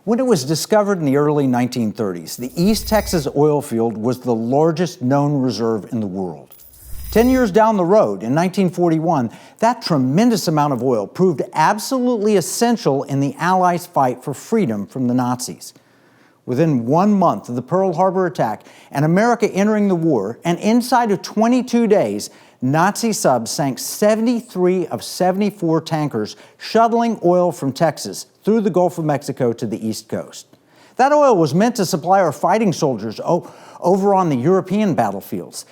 When it was discovered in the early 1930s, the East Texas oil field was the largest known reserve in the world. 10 years down the road, in 1941, that tremendous amount of oil proved absolutely essential in the Allies' fight for freedom from the Nazis. Within 1 month of the Pearl Harbor attack and America entering the war, and inside of 22 days, Nazi subs sank 73 of 74 tankers shuttling oil from Texas through the Gulf of Mexico to the East Coast. That oil was meant to supply our fighting soldiers over on the European battlefields.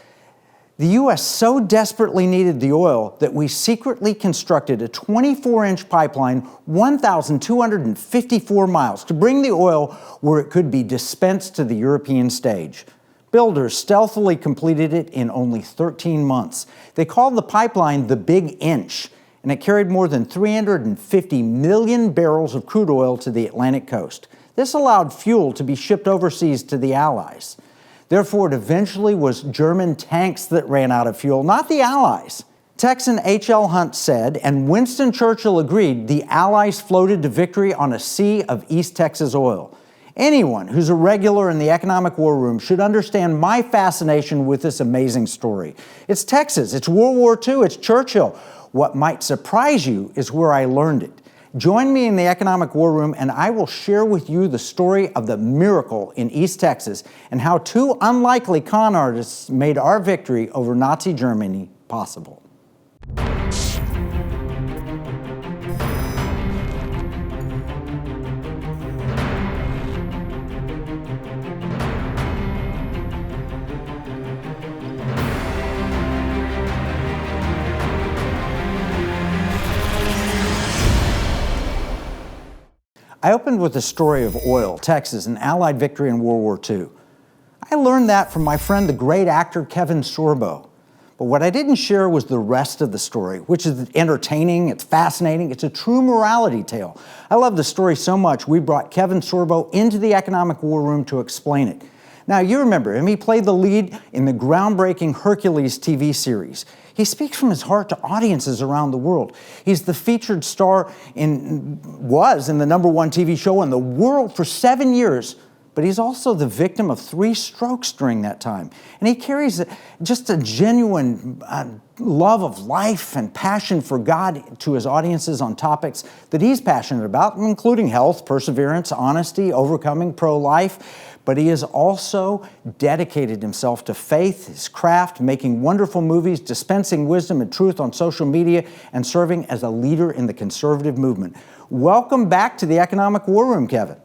The U.S. so desperately needed the oil that we secretly constructed a 24-inch pipeline, 1,254 miles, to bring the oil where it could be dispensed to the European stage. Builders stealthily completed it in only 13 months. They called the pipeline the Big Inch, and it carried more than 350 million barrels of crude oil to the Atlantic coast. This allowed fuel to be shipped overseas to the Allies. Therefore, it eventually was German tanks that ran out of fuel, not the Allies. Texan H.L. Hunt said, and Winston Churchill agreed, the Allies floated to victory on a sea of East Texas oil. Anyone who's a regular in the economic war room should understand my fascination with this amazing story. It's Texas, it's World War II, it's Churchill. What might surprise you is where I learned it. Join me in the economic war room and I will share with you the story of the miracle in East Texas and how two unlikely con artists made our victory over Nazi Germany possible. I opened with the story of oil, Texas, and Allied victory in World War II. I learned that from my friend, the great actor Kevin Sorbo. But what I didn't share was the rest of the story, which is entertaining, it's fascinating, it's a true morality tale. I love the story so much, we brought Kevin Sorbo into the economic war room to explain it. Now, you remember him, he played the lead in the groundbreaking Hercules TV series. He speaks from his heart to audiences around the world. He's the featured star was in the #1 TV show in the world for 7 years, but he's also the victim of 3 strokes during that time. And he carries just a genuine love of life and passion for God to his audiences on topics that he's passionate about, including health, perseverance, honesty, overcoming, pro-life. But he has also dedicated himself to faith, his craft, making wonderful movies, dispensing wisdom and truth on social media, and serving as a leader in the conservative movement. Welcome back to the Economic War Room, Kevin.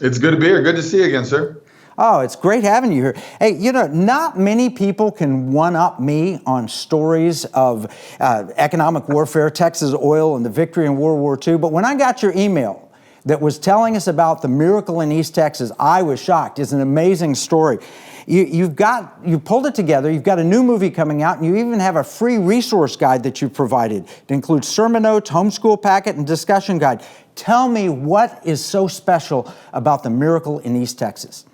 It's good to be here. Good to see you again, sir. Oh, it's great having you here. Hey, you know, not many people can one-up me on stories of economic warfare, Texas oil, and the victory in World War II. But when I got your email that was telling us about the miracle in East Texas, I was shocked. It's an amazing story. You pulled it together. You've got a new movie coming out, and you even have a free resource guide that you provided. It includes sermon notes, homeschool packet, and discussion guide. Tell me what is so special about the miracle in East Texas.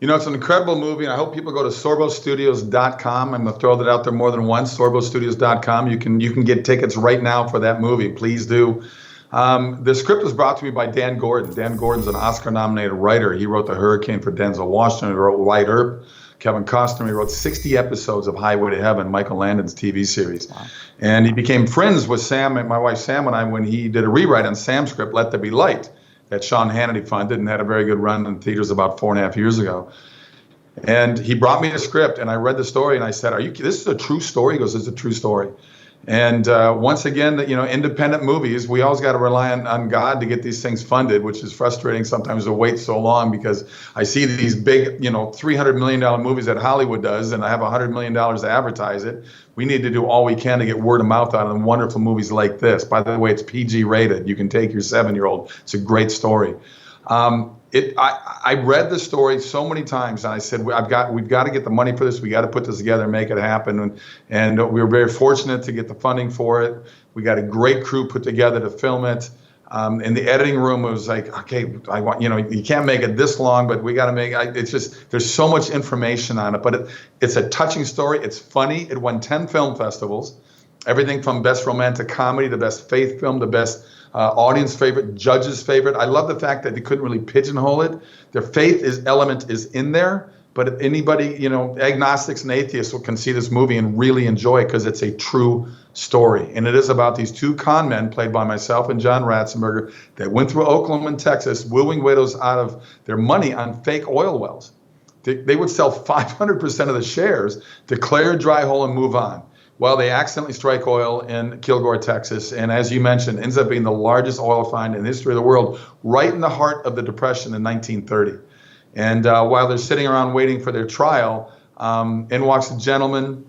You know, it's an incredible movie, and I hope people go to sorbostudios.com. I'm going to throw that out there more than once, sorbostudios.com. You can get tickets right now for that movie. Please do. The script was brought to me by Dan Gordon. Dan Gordon's an Oscar-nominated writer. He wrote The Hurricane for Denzel Washington. He wrote White Earp, Kevin Costner. He wrote 60 episodes of Highway to Heaven, Michael Landon's TV series. Wow. And he became friends with Sam, and my wife Sam and I, when he did a rewrite on Sam's script, Let There Be Light, that Sean Hannity funded and had a very good run in theaters about 4.5 years ago. And he brought me the script, and I read the story, and I said, this is a true story? He goes, it's a true story. And once again, you know, independent movies, we always got to rely on God to get these things funded, which is frustrating sometimes to wait so long, because I see these big, you know, $300 million movies that Hollywood does, and I have $100 million to advertise it. We need to do all we can to get word of mouth out of wonderful movies like this. By the way, it's PG rated. You can take your 7-year-old. It's a great story. I read the story so many times, and I said, we've got to get the money for this. We got to put this together and make it happen. And we were very fortunate to get the funding for it. We got a great crew put together to film it. In the editing room, it was like, okay, you can't make it this long, but we got to make it. It's just, there's so much information on it, but it's a touching story. It's funny. It won 10 film festivals, everything from best romantic comedy to best faith film to best audience favorite, judges favorite. I love the fact that they couldn't really pigeonhole it. Their element is in there, but if anybody, agnostics and atheists can see this movie and really enjoy it because it's a true story. And it is about these two con men played by myself and John Ratzenberger that went through Oklahoma and Texas, wooing widows out of their money on fake oil wells. They would sell 500% of the shares, declare a dry hole, and move on. Well, they accidentally strike oil in Kilgore, Texas, and as you mentioned, ends up being the largest oil find in the history of the world, right in the heart of the Depression in 1930. And while they're sitting around waiting for their trial, in walks a gentleman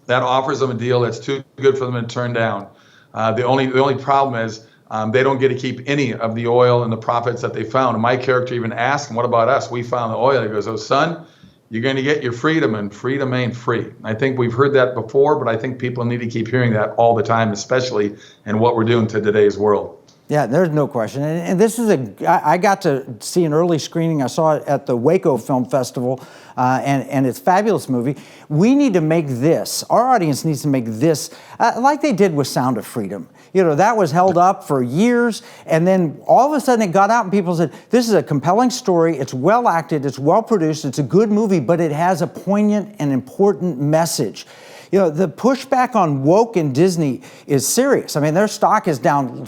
that offers them a deal that's too good for them to turn down. The only problem is they don't get to keep any of the oil and the profits that they found. And my character even asked him, "What about us? We found the oil." He goes, "Oh, son, you're going to get your freedom, and freedom ain't free." I think we've heard that before, but I think people need to keep hearing that all the time, especially in what we're doing to today's world. Yeah, there's no question. And this is I got to see an early screening. I saw it at the Waco Film Festival, and it's a fabulous movie. We need to make this, our audience needs to make this, like they did with Sound of Freedom. That was held up for years, and then all of a sudden it got out and people said, this is a compelling story, it's well acted, it's well produced, it's a good movie, but it has a poignant and important message. The pushback on woke and Disney is serious. I mean, their stock is down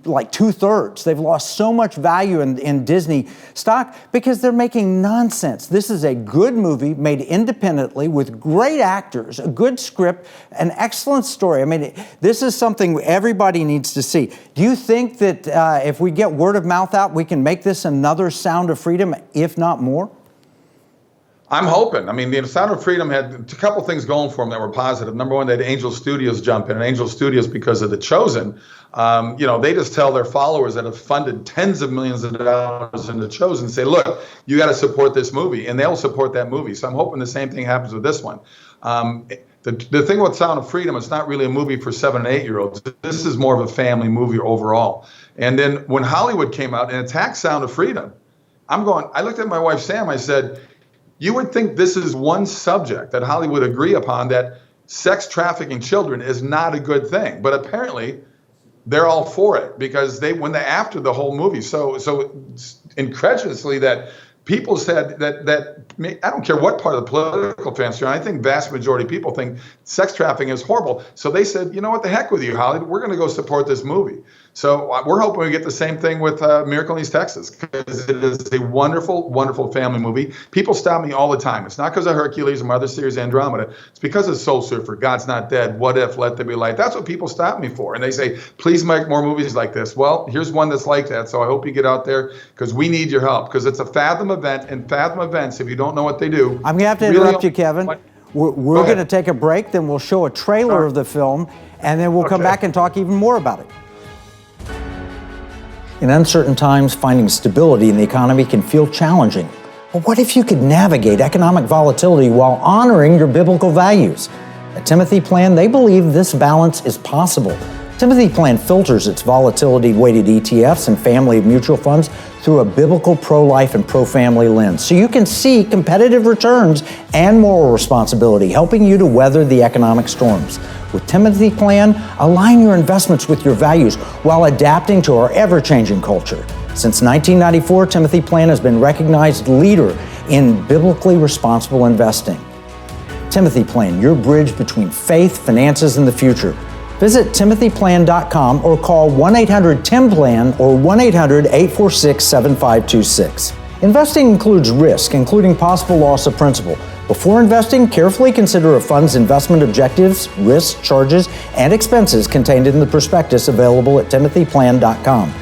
like 2/3. They've lost so much value in Disney stock because they're making nonsense. This is a good movie made independently with great actors, a good script, an excellent story. I mean, this is something everybody needs to see. Do you think that if we get word of mouth out, we can make this another Sound of Freedom, if not more? I'm hoping. I mean, the Sound of Freedom had a couple things going for them that were positive. Number one, they had Angel Studios jump in. And Angel Studios, because of The Chosen, they just tell their followers that have funded tens of millions of dollars in The Chosen, say, look, you got to support this movie, and they'll support that movie. So I'm hoping the same thing happens with this one. The thing with Sound of Freedom, it's not really a movie for 7 and 8-year-olds. This is more of a family movie overall. And then when Hollywood came out and attacked Sound of Freedom, I looked at my wife, Sam, I said, you would think this is one subject that Hollywood would agree upon, that sex trafficking children is not a good thing. But apparently they're all for it because after the whole movie, so incredulously that people said that I don't care what part of the political fence you're on, I think vast majority of people think sex trafficking is horrible. So they said, you know what, the heck with you, Hollywood, we're going to go support this movie. So we're hoping we get the same thing with Miracle in East Texas, because it is a wonderful, wonderful family movie. People stop me all the time. It's not because of Hercules or my other series, Andromeda. It's because of Soul Surfer, God's Not Dead, What If, Let There Be Light. That's what people stop me for. And they say, please make more movies like this. Well, here's one that's like that. So I hope you get out there because we need your help, because it's a Fathom event. And Fathom events, if you don't know what they do. I'm going to have to interrupt you, Kevin. We're going to take a break, then we'll show a trailer of the film, and then we'll come back and talk even more about it. In uncertain times, finding stability in the economy can feel challenging. But what if you could navigate economic volatility while honoring your biblical values? At Timothy Plan, they believe this balance is possible. Timothy Plan filters its volatility-weighted ETFs and family of mutual funds through a biblical pro-life and pro-family lens, so you can see competitive returns and moral responsibility, helping you to weather the economic storms. With Timothy Plan, align your investments with your values while adapting to our ever-changing culture. Since 1994, Timothy Plan has been recognized leader in biblically responsible investing. Timothy Plan, your bridge between faith, finances, and the future. Visit timothyplan.com or call 1-800-TIM-PLAN or 1-800-846-7526. Investing includes risk, including possible loss of principal. Before investing, carefully consider a fund's investment objectives, risks, charges, and expenses contained in the prospectus available at timothyplan.com.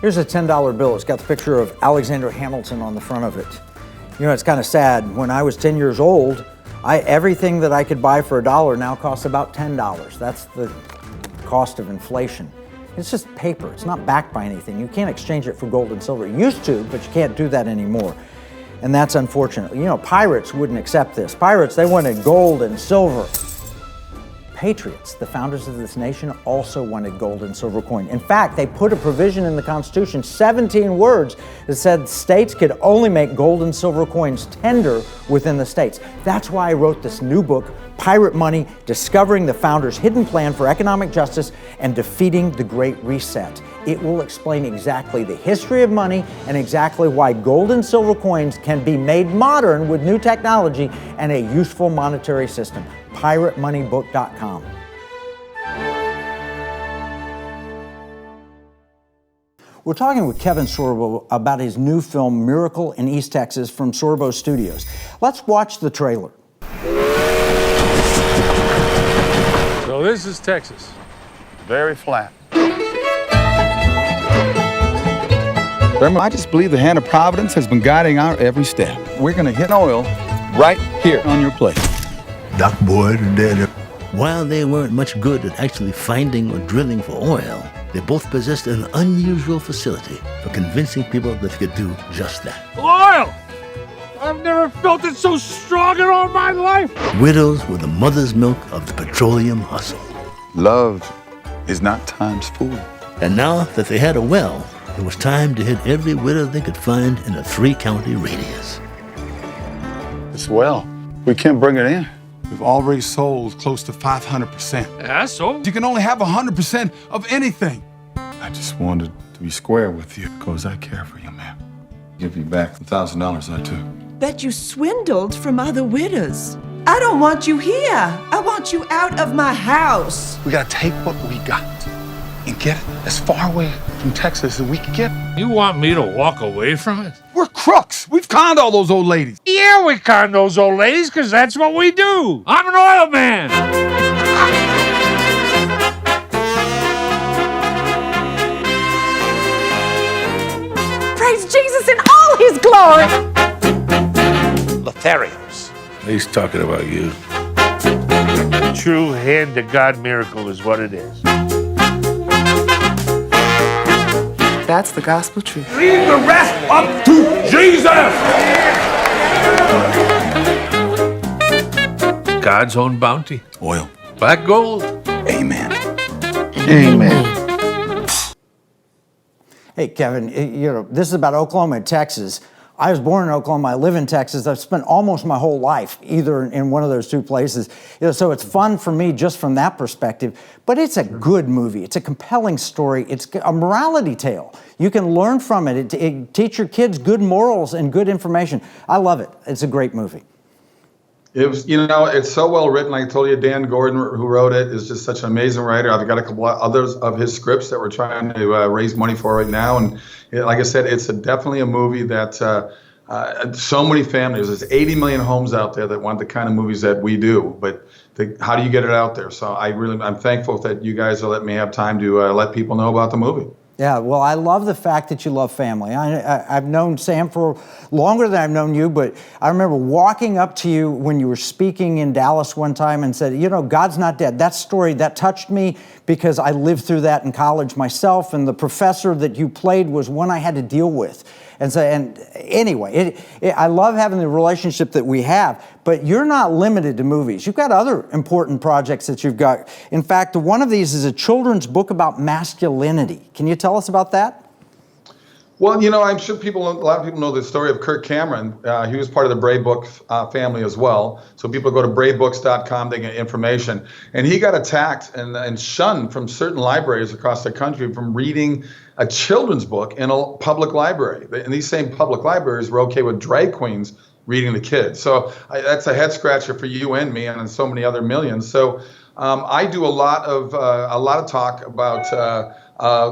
Here's a $10 bill. It's got the picture of Alexander Hamilton on the front of it. It's kind of sad. When I was 10 years old, everything that I could buy for $1 now costs about $10. That's the cost of inflation. It's just paper. It's not backed by anything. You can't exchange it for gold and silver. You used to, but you can't do that anymore. And that's unfortunate. Pirates wouldn't accept this. Pirates, they wanted gold and silver. patriots, the founders of this nation, also wanted gold and silver coin. In fact, they put a provision in the Constitution, 17 words, that said states could only make gold and silver coins tender within the states. That's why I wrote this new book, Pirate Money, Discovering the Founders' Hidden Plan for Economic Justice and Defeating the Great Reset. It will explain exactly the history of money and exactly why gold and silver coins can be made modern with new technology and a useful monetary system. PirateMoneyBook.com. We're talking with Kevin Sorbo about his new film, Miracle in East Texas, from Sorbo Studios. Let's watch the trailer. So this is Texas. Very flat. I just believe the hand of Providence has been guiding our every step. We're going to hit oil right here on your plate. Doc Boyd and Daddy. While they weren't much good at actually finding or drilling for oil, they both possessed an unusual facility for convincing people that they could do just that. Oil! I've never felt it so strong in all my life. Widows were the mother's milk of the petroleum hustle. Love is not time's fool. And now that they had a well, it was time to hit every widow they could find in a 3-county radius. It's well. We can't bring it in. We've already sold close to 500%. Yeah, so? You can only have 100% of anything. I just wanted to be square with you because I care for you, man. Give you back the $1,000 I took. That you swindled from other widows. I don't want you here. I want you out of my house. We gotta take what we got and get it as far away from Texas as we can get. You want me to walk away from it? We're crooks. We've conned all those old ladies. Yeah, we con those old ladies because that's what we do. I'm an oil man. Praise Jesus in all his glory. Lotharios. He's talking about you. True hand-to-God miracle is what it is. That's the gospel truth. Leave the rest up to Jesus! God's own bounty. Oil. Black gold. Amen. Amen. Hey, Kevin, this is about Oklahoma and Texas. I was born in Oklahoma. I live in Texas. I've spent almost my whole life either in one of those two places. So it's fun for me just from that perspective. But it's a good movie. It's a compelling story. It's a morality tale. You can learn from it. It teach your kids good morals and good information. I love it. It's a great movie. It was, it's so well written. Like I told you, Dan Gordon, who wrote it, is just such an amazing writer. I've got a couple of others of his scripts that we're trying to raise money for right now. And like I said, it's definitely a movie that so many families, there's 80 million homes out there that want the kind of movies that we do. But how do you get it out there? So I'm thankful that you guys are letting me have time to let people know about the movie. Yeah, well, I love the fact that you love family. I've known Sam for longer than I've known you, but I remember walking up to you when you were speaking in Dallas one time and said, God's not dead. That story, that touched me because I lived through that in college myself, and the professor that you played was one I had to deal with. And anyway, I love having the relationship that we have, but you're not limited to movies. You've got other important projects that you've got. In fact, one of these is a children's book about masculinity. Can you tell us about that? Well, I'm sure a lot of people know the story of Kirk Cameron. He was part of the Brave Book family as well. So people go to bravebooks.com, they get information. And he got attacked and shunned from certain libraries across the country from reading a children's book in a public library. And these same public libraries were okay with drag queens reading to kids. So that's a head scratcher for you and me and so many other millions. So I do a lot of talk about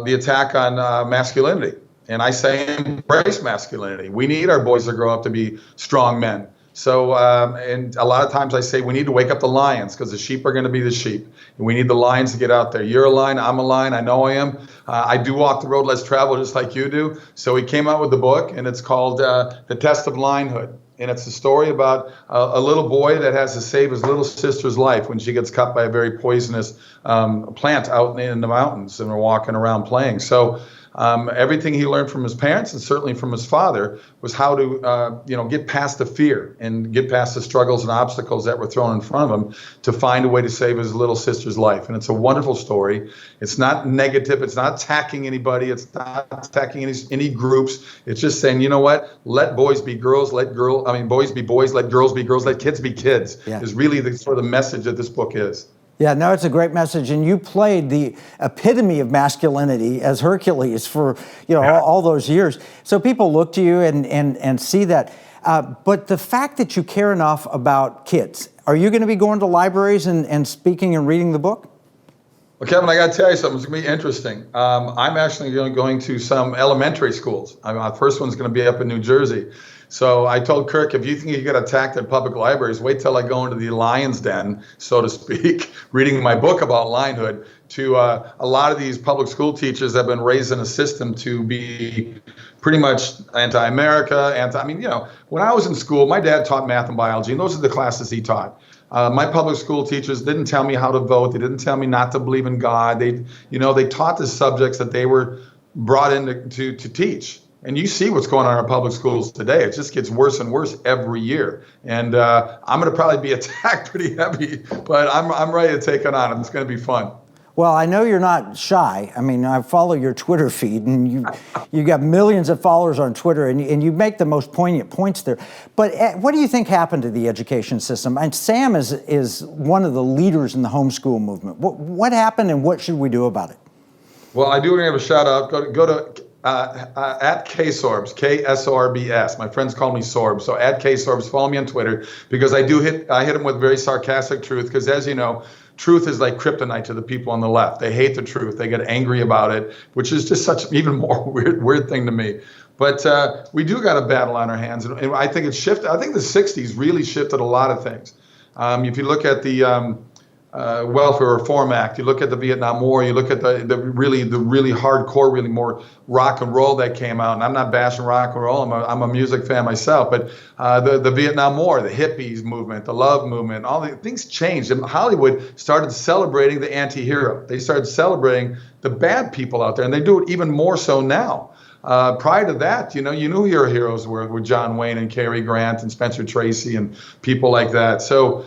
the attack on masculinity. And I say embrace masculinity. We need our boys to grow up to be strong men. So, and a lot of times I say we need to wake up the lions because the sheep are going to be the sheep. And we need the lions to get out there. You're a lion, I'm a lion, I know I am. I do walk the road less traveled just like you do. So he came out with the book, and it's called The Test of Lionhood. And it's a story about a little boy that has to save his little sister's life when she gets cut by a very poisonous plant out in the mountains and were walking around playing. So everything he learned from his parents and certainly from his father was how to, get past the fear and get past the struggles and obstacles that were thrown in front of him to find a way to save his little sister's life. And it's a wonderful story. It's not negative. It's not attacking anybody. It's not attacking any groups. It's just saying, you know what? Let boys be girls. Boys be boys. Let girls be girls. Let kids be kids. Yeah. Is really the sort of the message that this book is. Yeah, no, it's a great message, and you played the epitome of masculinity as Hercules for all those years. So people look to you and see that. But the fact that you care enough about kids, are you going to be going to libraries and speaking and reading the book? Well, Kevin, I got to tell you something. It's going to be interesting. I'm actually going to some elementary schools. My first one's going to be up in New Jersey. So I told Kirk, if you think you get attacked at public libraries, wait till I go into the lion's den, so to speak, reading my book about lionhood. To a lot of these public school teachers have been raised in a system to be pretty much anti-America, when I was in school, my dad taught math and biology, and those are the classes he taught. My public school teachers didn't tell me how to vote. They didn't tell me not to believe in God. They taught the subjects that they were brought in to teach. And you see what's going on in our public schools today. It just gets worse and worse every year. And I'm going to probably be attacked pretty heavy, but I'm ready to take it on. It's going to be fun. Well, I know you're not shy. I mean, I follow your Twitter feed, and you got millions of followers on Twitter, and you make the most poignant points there. But what do you think happened to the education system? And Sam is one of the leaders in the homeschool movement. What happened, and what should we do about it? Well, I do want to give a shout out. Go to at KSorbs, KSORBS. My friends call me Sorb. So at KSorbs, follow me on Twitter, because I hit them with very sarcastic truth, because as you know, truth is like kryptonite to the people on the left. They hate the truth. They get angry about it, which is just such an even more weird thing to me. But we do got a battle on our hands. And I think it's shifted. I think the 60s really shifted a lot of things. If you look at the Welfare Reform Act, you look at the Vietnam War, you look at the really hardcore, really more rock and roll that came out. And I'm not bashing rock and roll. I'm a music fan myself. But the Vietnam War, the hippies movement, the love movement, all the things changed. And Hollywood started celebrating the anti-hero. They started celebrating the bad people out there, and they do it even more so now. Prior to that, you knew who your heroes were John Wayne and Cary Grant and Spencer Tracy and people like that. So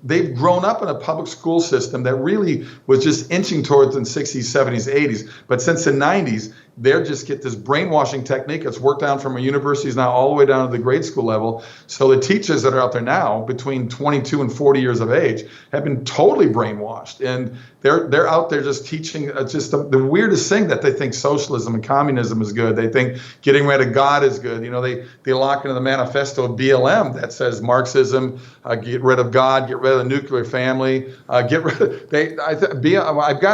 they've grown up in a public school system that really was just inching towards the 60s, 70s, 80s. But since the 90s, they just get this brainwashing technique that's worked down from our universities now all the way down to the grade school level. So the teachers that are out there now, between 22 and 40 years of age, have been totally brainwashed. And they're out there just teaching just the weirdest thing, that they think socialism and communism is good. They think getting rid of God is good. They lock into the manifesto of BLM that says Marxism, get rid of God, get rid of the nuclear family, I've got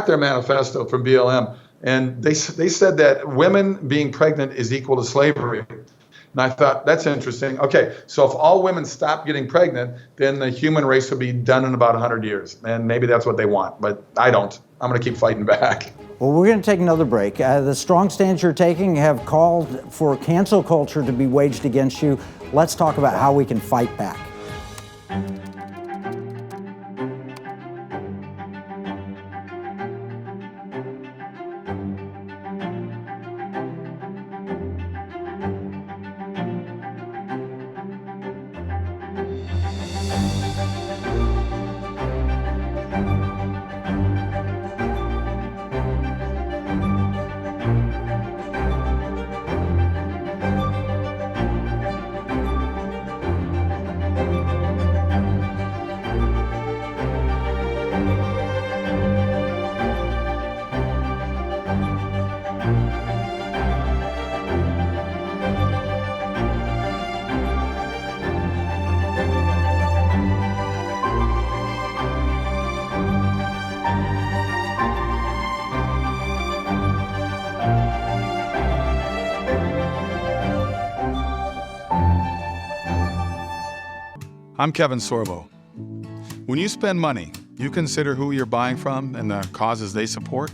their manifesto from BLM. And they said that women being pregnant is equal to slavery. And I thought, that's interesting. Okay, so if all women stop getting pregnant, then the human race will be done in about 100 years. And maybe that's what they want, but I don't. I'm going to keep fighting back. Well, we're going to take another break. The strong stands you're taking have called for cancel culture to be waged against you. Let's talk about how we can fight back. I'm Kevin Sorbo. When you spend money, you consider who you're buying from and the causes they support?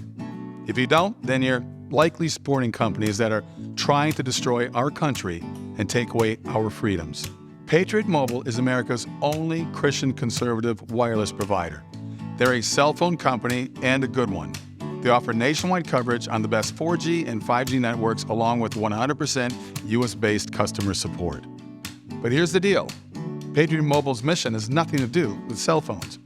If you don't, then you're likely supporting companies that are trying to destroy our country and take away our freedoms. Patriot Mobile is America's only Christian conservative wireless provider. They're a cell phone company and a good one. They offer nationwide coverage on the best 4G and 5G networks along with 100% US-based customer support. But here's the deal. Patriot Mobile's mission has nothing to do with cell phones.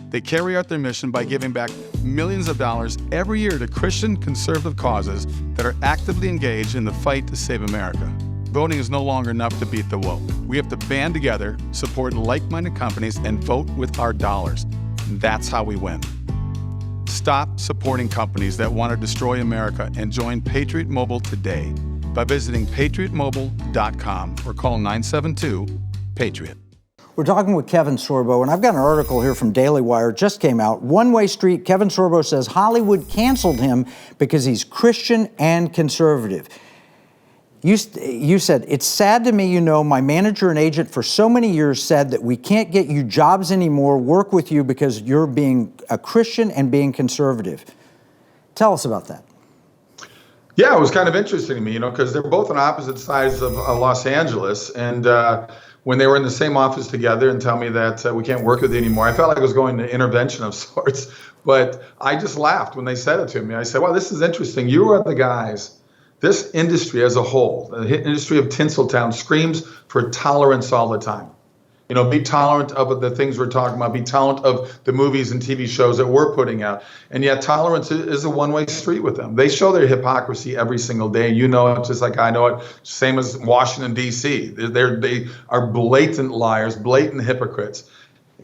They carry out their mission by giving back millions of dollars every year to Christian conservative causes that are actively engaged in the fight to save America. Voting is no longer enough to beat the woke. We have to band together, support like-minded companies, and vote with our dollars. That's how we win. Stop supporting companies that want to destroy America and join Patriot Mobile today by visiting patriotmobile.com or call 972-PATRIOT. We're talking with Kevin Sorbo, and I've got an article here from Daily Wire, just came out. One Way Street, Kevin Sorbo says Hollywood canceled him because he's Christian and conservative. You said, it's sad to me, my manager and agent for so many years said that we can't get you jobs anymore, work with you because you're being a Christian and being conservative. Tell us about that. Yeah, it was kind of interesting to me, because they're both on opposite sides of Los Angeles. And when they were in the same office together and tell me that we can't work with you anymore, I felt like I was going to intervention of sorts. But I just laughed when they said it to me. I said, well, this is interesting. You are the guys. This industry as a whole, the industry of Tinseltown, screams for tolerance all the time. Be tolerant of the things we're talking about, be tolerant of the movies and TV shows that we're putting out. And yet tolerance is a one-way street with them. They show their hypocrisy every single day. You know it just like I know it, same as Washington, D.C. They are blatant liars, blatant hypocrites.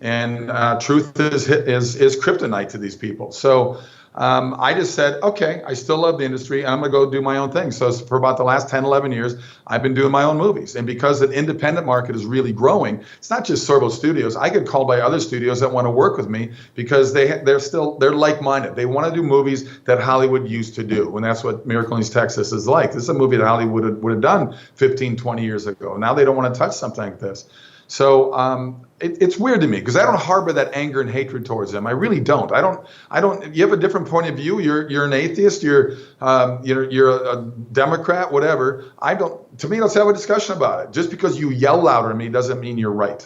And truth is kryptonite to these people. So I just said, okay, I still love the industry. I'm going to go do my own thing. So for about the last 10, 11 years, I've been doing my own movies. And because the independent market is really growing, it's not just Sorbo Studios. I get called by other studios that want to work with me because they're like-minded. They want to do movies that Hollywood used to do. And that's what Miracle in East Texas is like. This is a movie that Hollywood would have done 15, 20 years ago. Now they don't want to touch something like this. So it's weird to me because I don't harbor that anger and hatred towards them. I really don't. I don't. You have a different point of view. You're an atheist. You're a Democrat. Whatever. I don't. To me, let's have a discussion about it. Just because you yell louder than me doesn't mean you're right.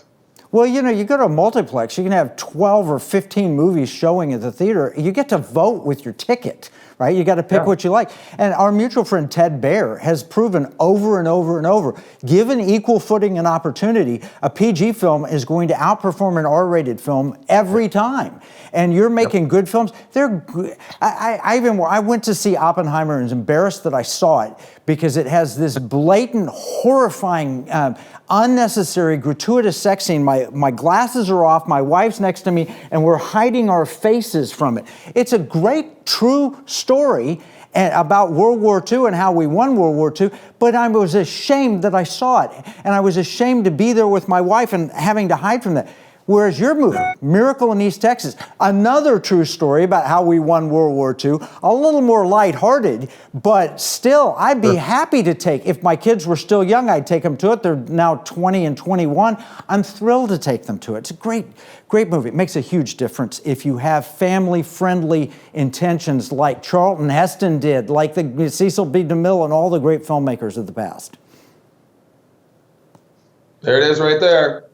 Well, you go to a multiplex. You can have 12 or 15 movies showing at the theater. You get to vote with your ticket. Right? You got to pick what you like. And our mutual friend Ted Baer has proven over and over and over, given equal footing and opportunity, a PG film is going to outperform an R-rated film every time. And you're making good films. I went to see Oppenheimer and was embarrassed that I saw it because it has this blatant, horrifying, unnecessary, gratuitous sex scene. My glasses are off, my wife's next to me, and we're hiding our faces from it. It's a great, true story about World War II and how we won World War II, but I was ashamed that I saw it, and I was ashamed to be there with my wife and having to hide from that. Whereas your movie, Miracle in East Texas, another true story about how we won World War II, a little more lighthearted, but still, I'd be happy to take, if my kids were still young, I'd take them to it. They're now 20 and 21. I'm thrilled to take them to it. It's a great movie. It makes a huge difference if you have family-friendly intentions like Charlton Heston did, like the Cecil B. DeMille and all the great filmmakers of the past. There it is right there.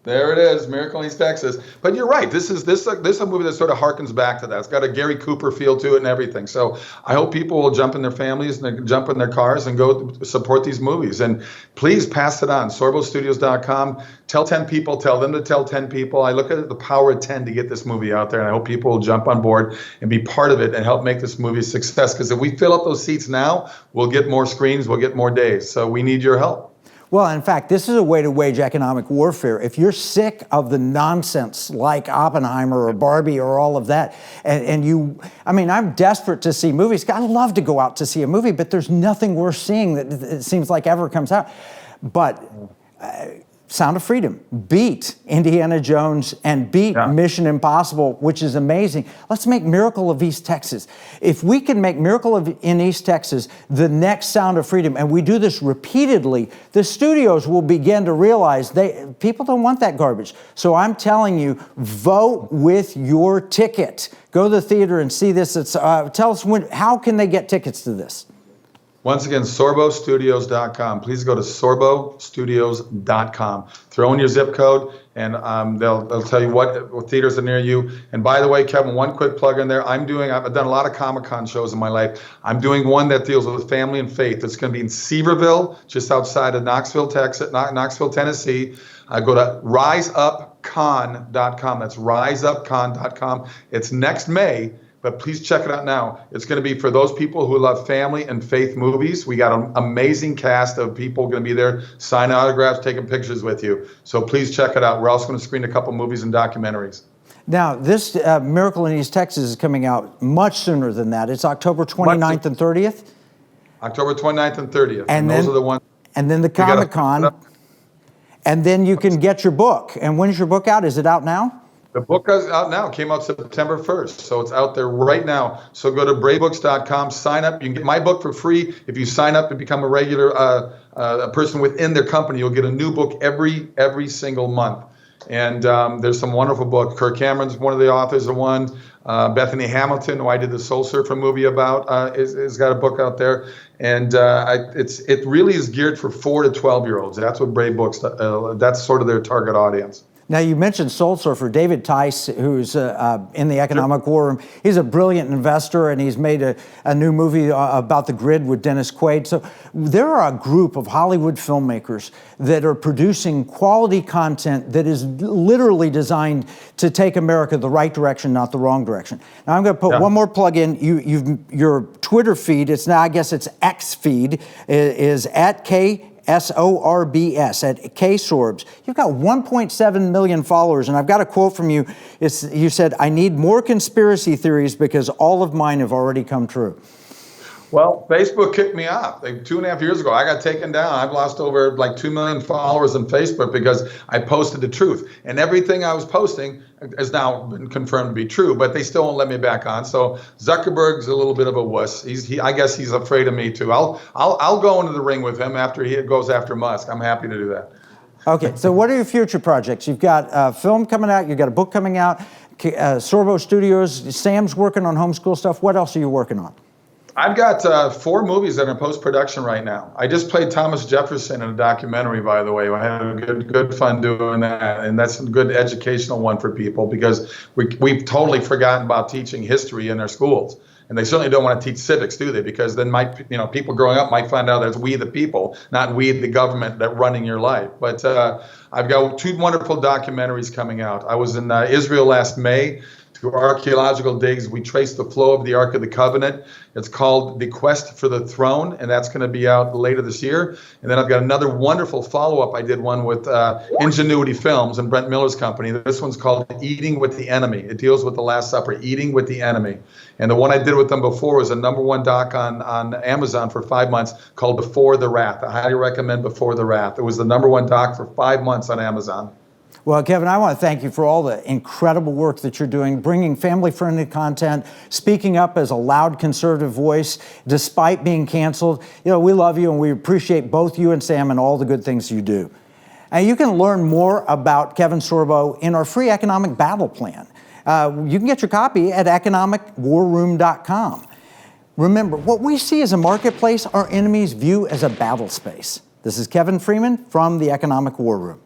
There it is, Miracle in East Texas. But you're right. This is a movie that sort of harkens back to that. It's got a Gary Cooper feel to it and everything. So I hope people will jump in their families and jump in their cars and go support these movies. And please pass it on. SorboStudios.com. Tell 10 people. Tell them to tell 10 people. I look at the power of 10 to get this movie out there, and I hope people will jump on board and be part of it and help make this movie a success. Because if we fill up those seats now, we'll get more screens, we'll get more days. So we need your help. Well, in fact, this is a way to wage economic warfare. If you're sick of the nonsense like Oppenheimer or Barbie or all of that, I'm desperate to see movies. I love to go out to see a movie, but there's nothing worth seeing that it seems like ever comes out. But Sound of Freedom beat Indiana Jones and beat Mission Impossible, which is amazing. Let's make Miracle of East Texas. If we can make Miracle in East Texas the next Sound of Freedom, and we do this repeatedly, the studios will begin to realize people don't want that garbage. So I'm telling you, vote with your ticket. Go to the theater and see this. Tell us how can they get tickets to this? Once again, SorboStudios.com. Please go to SorboStudios.com. Throw in your zip code, and they'll tell you what theaters are near you. And by the way, Kevin, one quick plug in there. I've done a lot of Comic-Con shows in my life. I'm doing one that deals with family and faith. It's going to be in Seaverville, just outside of Knoxville, Tennessee. Go to riseupcon.com. That's riseupcon.com. It's next May, but please check it out now. It's going to be for those people who love family and faith movies. We got an amazing cast of people going to be there, signing autographs, taking pictures with you. So please check it out. We're also going to screen a couple movies and documentaries. Now, this Miracle in East Texas is coming out much sooner than that. It's October 29th and 30th? October 29th and 30th. And those are the ones. And then the Comic-Con. And then you can get your book. And when's your book out? Is it out now? The book is out now. It came out September 1st, so it's out there right now. So go to bravebooks.com, sign up. You can get my book for free. If you sign up to become a regular a person within their company, you'll get a new book every single month. And there's some wonderful books. Kirk Cameron's one of the authors of one. Bethany Hamilton, who I did the Soul Surfer movie about, is got a book out there. And it really is geared for 4 to 12-year-olds. That's what Brave Books, that's sort of their target audience. Now, you mentioned Soul Surfer. David Tice, who's in the Economic War Room, he's a brilliant investor, and he's made a new movie about the grid with Dennis Quaid. So there are a group of Hollywood filmmakers that are producing quality content that is literally designed to take America the right direction, not the wrong direction. Now, I'm going to put one more plug in. Your Twitter feed, it's now, I guess it's X feed, is at KSORBS at KSorbs. You've got 1.7 million followers, and I've got a quote from you. You said, "I need more conspiracy theories because all of mine have already come true." Well, Facebook kicked me off. 2.5 years ago, I got taken down. I've lost over like 2 million followers on Facebook because I posted the truth. And everything I was posting has now been confirmed to be true, but they still won't let me back on. So Zuckerberg's a little bit of a wuss. I guess he's afraid of me too. I'll go into the ring with him after he goes after Musk. I'm happy to do that. Okay, so what are your future projects? You've got a film coming out, you've got a book coming out, Sorbo Studios, Sam's working on homeschool stuff. What else are you working on? I've got 4 movies that are in post-production right now. I just played Thomas Jefferson in a documentary, by the way. I had good fun doing that, and that's a good educational one for people because we've totally forgotten about teaching history in our schools. And they certainly don't want to teach civics, do they? Because then people growing up might find out that it's we the people, not we the government that running your life. But I've got 2 wonderful documentaries coming out. I was in Israel last May. Through archaeological digs, we traced the flow of the Ark of the Covenant. It's called The Quest for the Throne, and that's going to be out later this year. And then I've got another wonderful follow-up. I did one with Ingenuity Films and Brent Miller's company. This one's called Eating with the Enemy. It deals with the Last Supper, Eating with the Enemy. And the one I did with them before was a #1 doc on Amazon for 5 months called Before the Wrath. I highly recommend Before the Wrath. It was the #1 doc for 5 months on Amazon. Well, Kevin, I want to thank you for all the incredible work that you're doing, bringing family-friendly content, speaking up as a loud conservative voice, despite being canceled. We love you, and we appreciate both you and Sam and all the good things you do. And you can learn more about Kevin Sorbo in our free economic battle plan. You can get your copy at economicwarroom.com. Remember, what we see as a marketplace, our enemies view as a battle space. This is Kevin Freeman from the Economic War Room.